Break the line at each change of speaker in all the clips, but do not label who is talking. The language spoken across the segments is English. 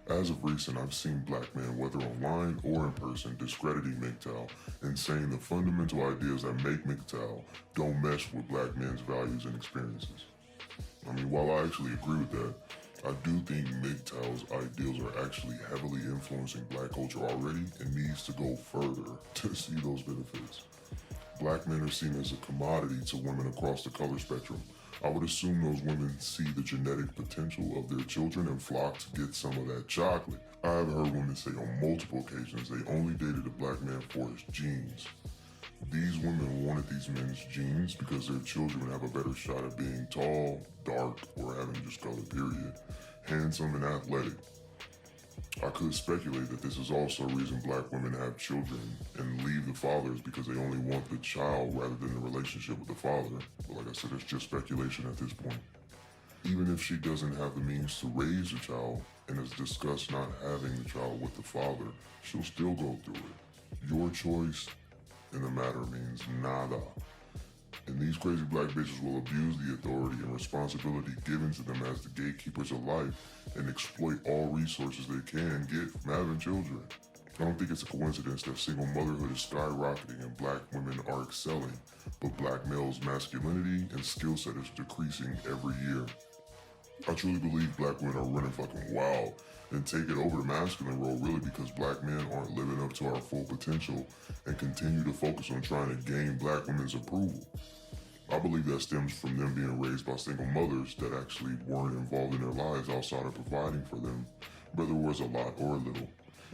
As of recent, I've seen black men, whether online or in person, discrediting MGTOW and saying the fundamental ideas that make MGTOW don't mesh with black men's values and experiences. I mean, while I actually agree with that, I do think MGTOW's ideals are actually heavily influencing black culture already and needs to go further to see those benefits. Black men are seen as a commodity to women across the color spectrum. I would assume those women see the genetic potential of their children and flock to get some of that chocolate. I have heard women say on multiple occasions they only dated a black man for his genes. These women wanted these men's genes because their children would have a better shot at being tall, dark, or having just color period, handsome and athletic. I could speculate that this is also a reason black women have children and leave the fathers because they only want the child rather than the relationship with the father. But like I said, it's just speculation at this point. Even if she doesn't have the means to raise the child and has discussed not having the child with the father, she'll still go through it. Your choice in the matter means nada. And these crazy black bitches will abuse the authority and responsibility given to them as the gatekeepers of life and exploit all resources they can get from having children. I don't think it's a coincidence that single motherhood is skyrocketing and black women are excelling, but black males' masculinity and skill set is decreasing every year. I truly believe black women are running fucking wild and taking over the masculine role really because black men aren't living up to our full potential and continue to focus on trying to gain black women's approval. I believe that stems from them being raised by single mothers that actually weren't involved in their lives outside of providing for them, whether it was a lot or a little,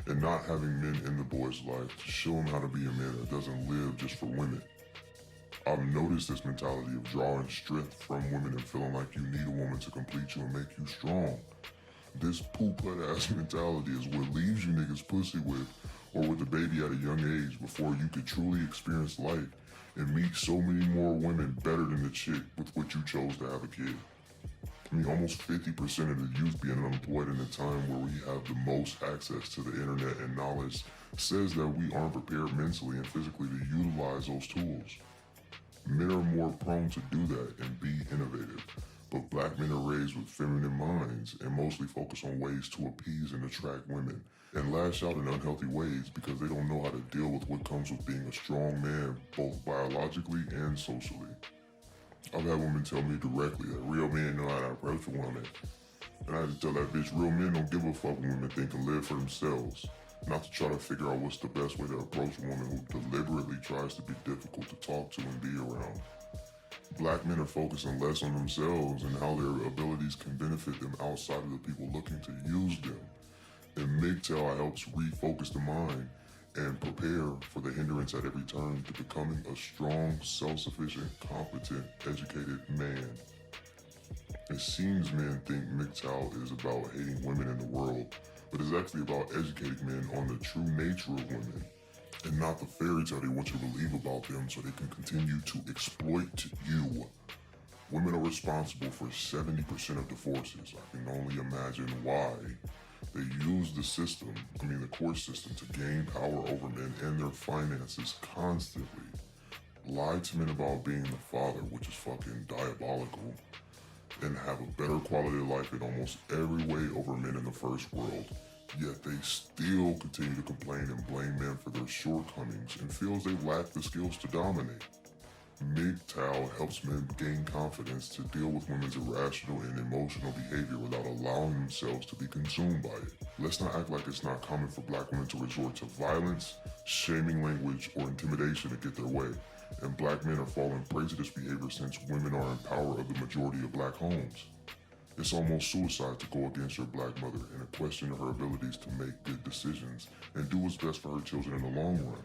and not having men in the boy's life to show him how to be a man that doesn't live just for women. I've noticed this mentality of drawing strength from women and feeling like you need a woman to complete you and make you strong. This poop-butt ass mentality is what leaves you niggas pussy with or with a baby at a young age before you could truly experience life and meet so many more women better than the chick with which you chose to have a kid. I mean, almost 50% of the youth being unemployed in a time where we have the most access to the internet and knowledge says that we aren't prepared mentally and physically to utilize those tools. Men are more prone to do that and be innovative, but black men are raised with feminine minds and mostly focus on ways to appease and attract women and lash out in unhealthy ways because they don't know how to deal with what comes with being a strong man, both biologically and socially. I've had women tell me directly that real men know how to approach a woman, and I had to tell that bitch real men don't give a fuck when women think and live for themselves. Not to try to figure out what's the best way to approach a woman who deliberately tries to be difficult to talk to and be around. Black men are focusing less on themselves and how their abilities can benefit them outside of the people looking to use them. And MGTOW helps refocus the mind and prepare for the hindrance at every turn to becoming a strong, self-sufficient, competent, educated man. It seems men think MGTOW is about hating women in the world, but it's actually about educating men on the true nature of women and not the fairy tale they want you to believe about them so they can continue to exploit you. Women are responsible for 70% of divorces. I can only imagine why. They use the court system to gain power over men and their finances constantly. Lie to men about being the father, which is fucking diabolical, and have a better quality of life in almost every way over men in the first world. Yet they still continue to complain and blame men for their shortcomings and feels they lack the skills to dominate. MGTOW helps men gain confidence to deal with women's irrational and emotional behavior without allowing themselves to be consumed by it. Let's not act like it's not common for black women to resort to violence, shaming language, or intimidation to get their way. And black men are falling prey to this behavior since women are in power of the majority of black homes. It's almost suicide to go against your black mother and a question of her abilities to make good decisions and do what's best for her children in the long run.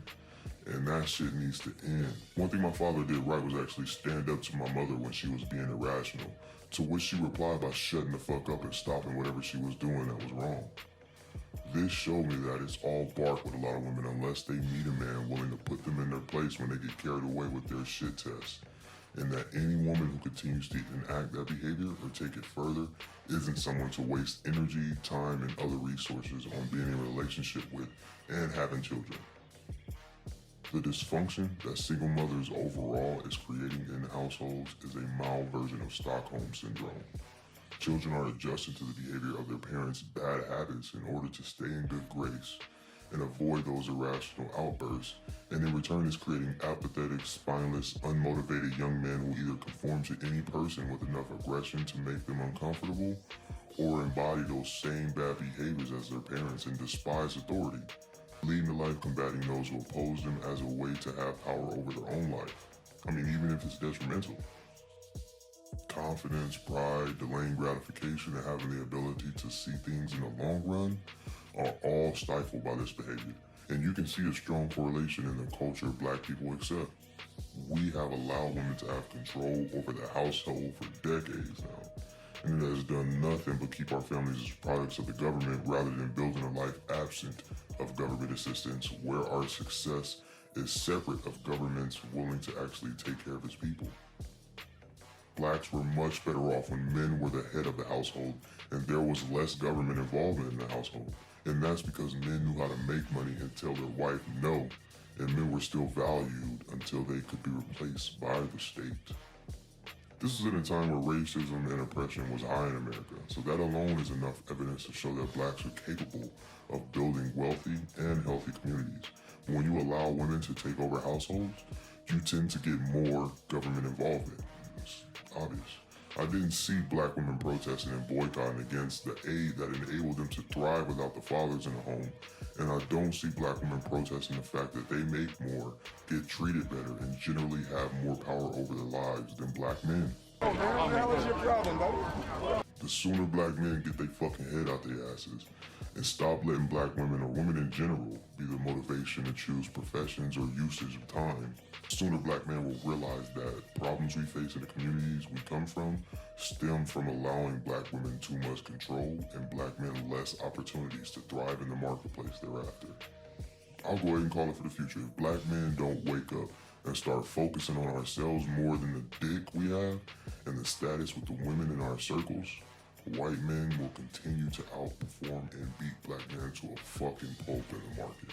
And that shit needs to end. One thing my father did right was actually stand up to my mother when she was being irrational, to which she replied by shutting the fuck up and stopping whatever she was doing that was wrong. This showed me that it's all bark with a lot of women unless they meet a man willing to put them in their place when they get carried away with their shit test. And that any woman who continues to enact that behavior or take it further isn't someone to waste energy, time, and other resources on being in a relationship with and having children. The dysfunction that single mothers overall is creating in households is a mild version of Stockholm Syndrome. Children are adjusting to the behavior of their parents' bad habits in order to stay in good grace and avoid those irrational outbursts, and in return is creating apathetic, spineless, unmotivated young men who either conform to any person with enough aggression to make them uncomfortable, or embody those same bad behaviors as their parents and despise authority, leading to life combating those who oppose them as a way to have power over their own life. I mean, even if it's detrimental. Confidence, pride, delaying gratification, and having the ability to see things in the long run are all stifled by this behavior. And you can see a strong correlation in the culture Black people accept. We have allowed women to have control over the household for decades now, and it has done nothing but keep our families as products of the government rather than building a life absent of government assistance where our success is separate of governments willing to actually take care of its people. Blacks were much better off when men were the head of the household and there was less government involvement in the household. And that's because men knew how to make money and tell their wife no, and men were still valued until they could be replaced by the state. This was in a time where racism and oppression was high in America, so that alone is enough evidence to show that Blacks are capable of building wealthy and healthy communities. But when you allow women to take over households, you tend to get more government involvement. It's obvious. I didn't see Black women protesting and boycotting against the aid that enabled them to thrive without the fathers in the home. And I don't see Black women protesting the fact that they make more, get treated better, and generally have more power over their lives than Black men.
Oh man, what the hell is your problem, buddy?
The sooner Black men get their fucking head out their asses and stop letting Black women or women in general be the motivation to choose professions or usage of time, sooner Black men will realize that problems we face in the communities we come from stem from allowing Black women too much control and Black men less opportunities to thrive in the marketplace thereafter. I'll go ahead and call it for the future. If Black men don't wake up and start focusing on ourselves more than the dick we have and the status with the women in our circles, white men will continue to outperform and beat Black men to a fucking pulp in the market.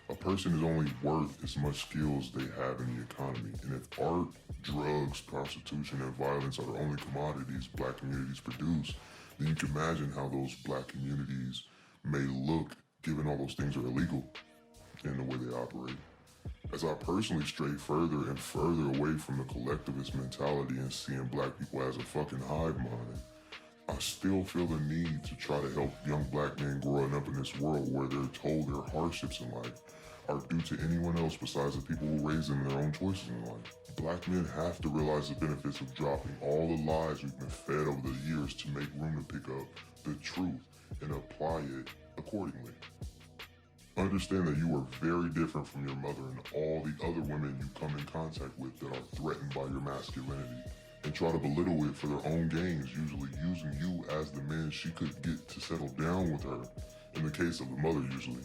A person is only worth as much skills they have in the economy, and if art, drugs, prostitution, and violence are the only commodities Black communities produce, then you can imagine how those Black communities may look given all those things are illegal in the way they operate. As I personally stray further and further away from the collectivist mentality and seeing Black people as a fucking hive mind, I still feel the need to try to help young Black men growing up in this world where they're told their hardships in life are due to anyone else besides the people who raise them in their own choices in life. Black men have to realize the benefits of dropping all the lies we've been fed over the years to make room to pick up the truth and apply it accordingly. Understand that you are very different from your mother and all the other women you come in contact with that are threatened by your masculinity, and try to belittle it for their own gains, usually using you as the man she could get to settle down with her, in the case of the mother usually.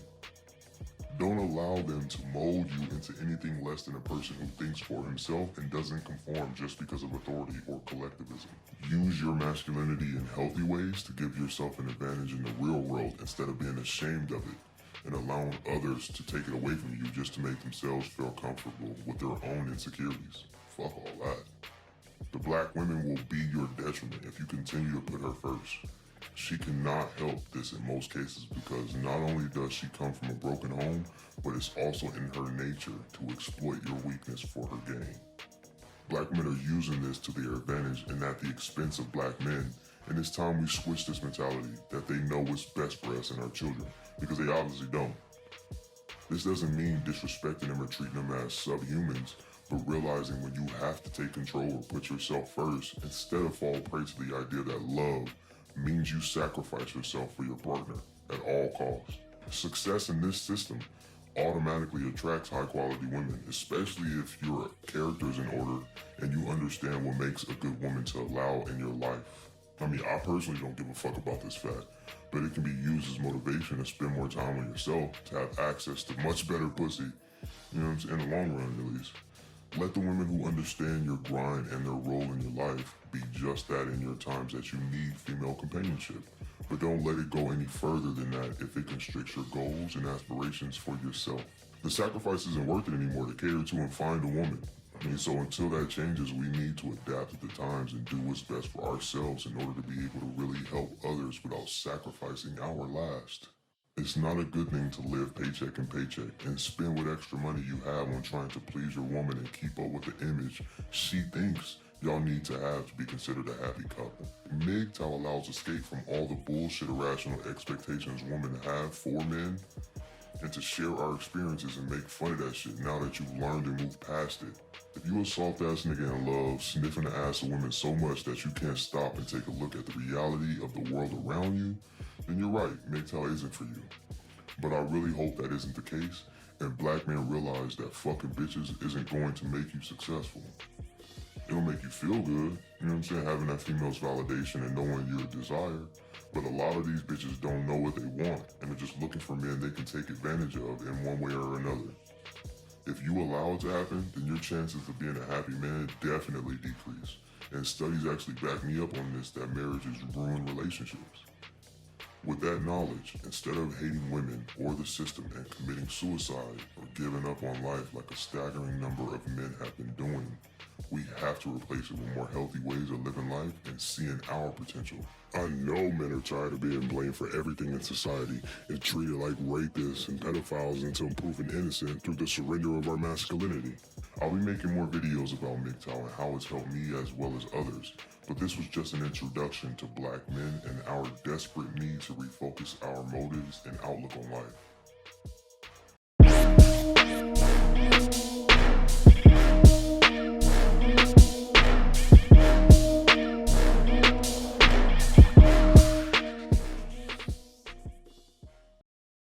Don't allow them to mold you into anything less than a person who thinks for himself and doesn't conform just because of authority or collectivism. Use your masculinity in healthy ways to give yourself an advantage in the real world instead of being ashamed of it and allowing others to take it away from you just to make themselves feel comfortable with their own insecurities. Fuck all that. The Black women will be your detriment if you continue to put her first. She cannot help this in most cases because not only does she come from a broken home, but it's also in her nature to exploit your weakness for her gain. Black women are using this to their advantage and at the expense of Black men, and it's time we switch this mentality that they know what's best for us and our children, because they obviously don't. This doesn't mean disrespecting them or treating them as subhumans, but realizing when you have to take control or put yourself first instead of fall prey to the idea that love means you sacrifice yourself for your partner at all costs. Success in this system automatically attracts high-quality women, especially if your character is in order and you understand what makes a good woman to allow in your life. I mean, I personally don't give a fuck about this fact, but it can be used as motivation to spend more time on yourself, to have access to much better pussy, you know what I'm saying, in the long run at least. Let the women who understand your grind and their role in your life be just that in your times that you need female companionship. But don't let it go any further than that if it constricts your goals and aspirations for yourself. The sacrifice isn't worth it anymore to cater to and find a woman. So until that changes, we need to adapt to the times and do what's best for ourselves in order to be able to really help others without sacrificing our last. It's not a good thing to live paycheck and paycheck and spend what extra money you have on trying to please your woman and keep up with the image she thinks y'all need to have to be considered a happy couple. MGTOW allows escape from all the bullshit irrational expectations women have for men and to share our experiences and make fun of that shit now that you've learned and moved past it. If you a soft ass nigga in love, sniffing the ass of women so much that you can't stop and take a look at the reality of the world around you, then you're right, MGTOW isn't for you. But I really hope that isn't the case, and black men realize that fucking bitches isn't going to make you successful. It'll make you feel good, you know what I'm saying, having that female's validation and knowing you're a desire. But a lot of these bitches don't know what they want, and they're just looking for men they can take advantage of in one way or another. If you allow it to happen, then your chances of being a happy man definitely decrease. And studies actually back me up on this, that marriages ruin relationships. With that knowledge, instead of hating women or the system and committing suicide or giving up on life like a staggering number of men have been doing, we have to replace it with more healthy ways of living life and seeing our potential. I know men are tired of being blamed for everything in society and treated like rapists and pedophiles until proven innocent through the surrender of our masculinity. I'll be making more videos about MGTOW and how it's helped me as well as others, but this was just an introduction to black men and our desperate need to refocus our motives and outlook on life.